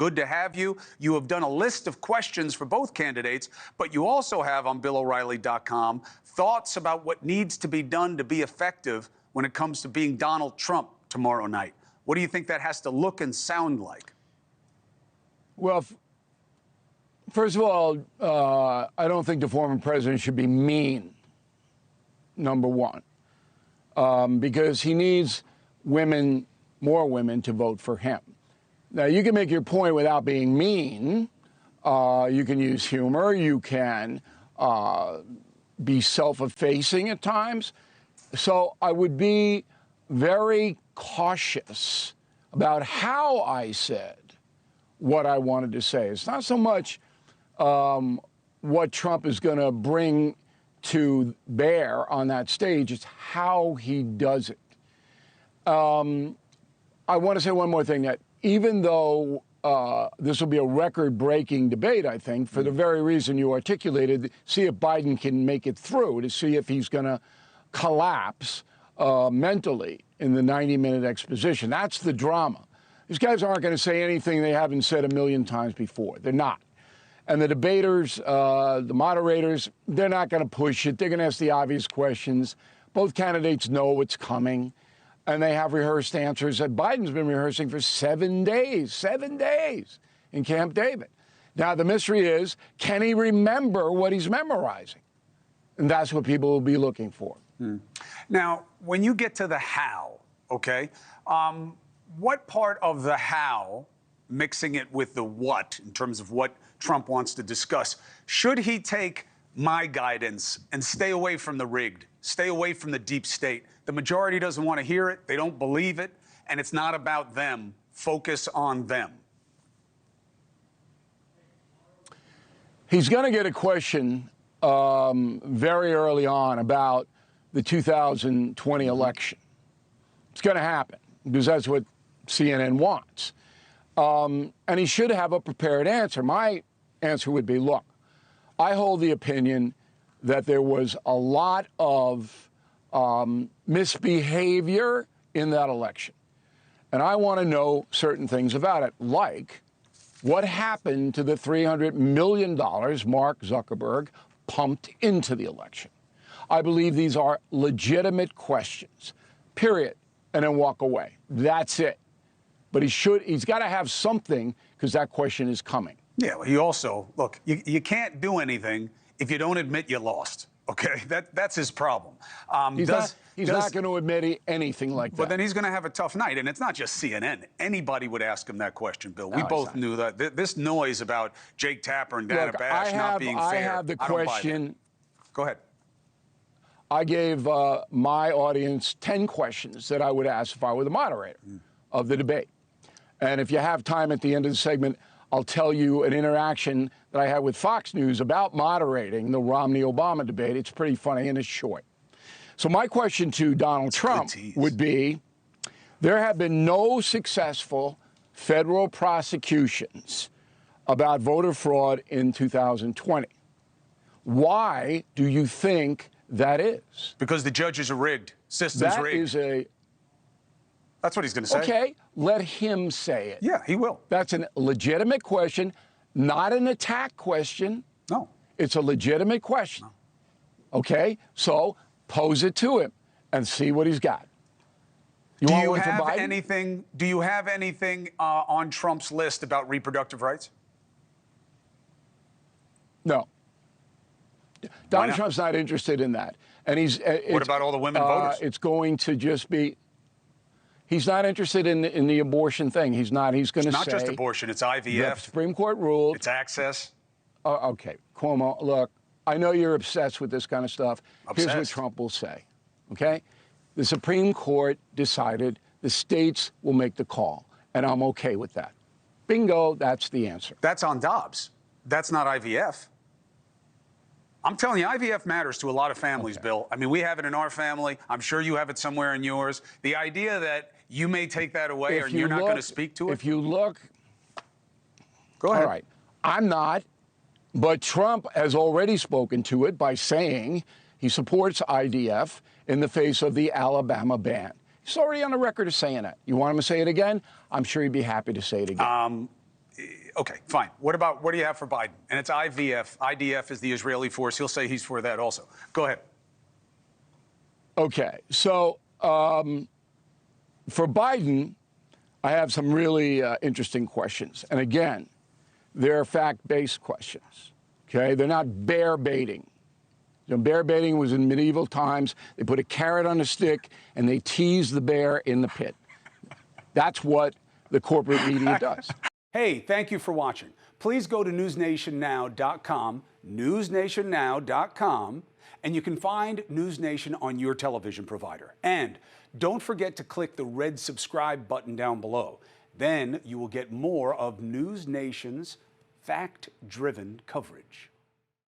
good to have you. You have done a list of questions for both candidates, but you also have on BillO'Reilly.com thoughts about what needs to be done to be effective when it comes to being Donald Trump tomorrow night. What do you think that has to look and sound like? Well, first of all, I don't think the former president should be mean, number one, because he needs women, more women, to vote for him. Now, you can make your point without being mean. You can use humor. You can be self-effacing at times. So I would be very cautious about how I said what I wanted to say. It's not so much what Trump is going to bring to bear on that stage, it's how he does it. I want to say one more thing, that even though this will be a record-breaking debate, I think, for the very reason you articulated, see if Biden can make it through, to see if he's going to collapse mentally in the 90-minute exposition. That's the drama. These guys aren't going to say anything they haven't said a million times before. They're not. And the debaters, the moderators, they're not going to push it. They're going to ask the obvious questions. Both candidates know what's coming, and they have rehearsed answers that Biden's been rehearsing for 7 days in Camp David. Now, the mystery is, can he remember what he's memorizing? And that's what people will be looking for. Now, when you get to the how, okay, what part of the how, mixing it with the what, in terms of what Trump wants to discuss, should he take my guidance and stay away from the rigged, stay away from the deep state? The majority doesn't want to hear it. They don't believe it. And it's not about them. Focus on them. He's going to get a question very early on about the 2020 election. It's going to happen because that's what CNN wants. And he should have a prepared answer. My answer would be, look, I hold the opinion that there was a lot of misbehavior in that election. And I want to know certain things about it, like what happened to the $300 million Mark Zuckerberg pumped into the election. I believe these are legitimate questions, period, and then walk away. That's it. But he's got to have something, because that question is coming. Yeah, well, he also, look, you can't do anything if you don't admit you lost. Okay, that's his problem. He's not going to admit anything like that. But then he's going to have a tough night, and it's not just CNN. Anybody would ask him that question, Bill. We both knew that. This noise about Jake Tapper and Dana Bash not being fair. I have the question. Go ahead. I gave my audience 10 questions that I would ask if I were the moderator of the debate. And if you have time at the end of the segment, I'll tell you an interaction that I had with Fox News about moderating the Romney-Obama debate. It's pretty funny and it's short. So my question to Donald Trump would be, there have been no successful federal prosecutions about voter fraud in 2020. Why do you think that is? Because the judges are rigged. System's rigged. That's what he's going to say. Okay, let him say it. Yeah, he will. That's a legitimate question, not an attack question. No. It's a legitimate question. No. Okay, so pose it to him and see what he's got. Do you have anything on Trump's list about reproductive rights? No. Donald Trump's not interested in that. And what about all the women voters? It's going to just be. He's not interested in the abortion thing. He's not. He's going to say. It's not just abortion. It's IVF. The Supreme Court ruled. It's access. Okay, Cuomo, look, I know you're obsessed with this kind of stuff. Obsessed. Here's what Trump will say, okay? The Supreme Court decided the states will make the call, and I'm okay with that. Bingo, that's the answer. That's on Dobbs. That's not IVF. I'm telling you, IVF matters to a lot of families, okay. Bill. I mean, we have it in our family. I'm sure you have it somewhere in yours. The idea that you may take that away or you're not going to speak to it. If you look. Go ahead. All right. I'm not. But Trump has already spoken to it by saying he supports IDF in the face of the Alabama ban. He's already on the record of saying it. You want him to say it again? I'm sure he'd be happy to say it again. Okay, fine. What do you have for Biden? And it's IVF. IDF is the Israeli force. He'll say he's for that also. Go ahead. Okay, so for Biden, I have some really interesting questions. And again, they're fact-based questions. Okay, they're not bear baiting. You know, bear baiting was in medieval times. They put a carrot on a stick and they tease the bear in the pit. That's what the corporate media does. Hey, thank you for watching. Please go to newsnationnow.com, newsnationnow.com, and you can find News Nation on your television provider. And don't forget to click the red subscribe button down below. Then you will get more of News Nation's fact-driven coverage.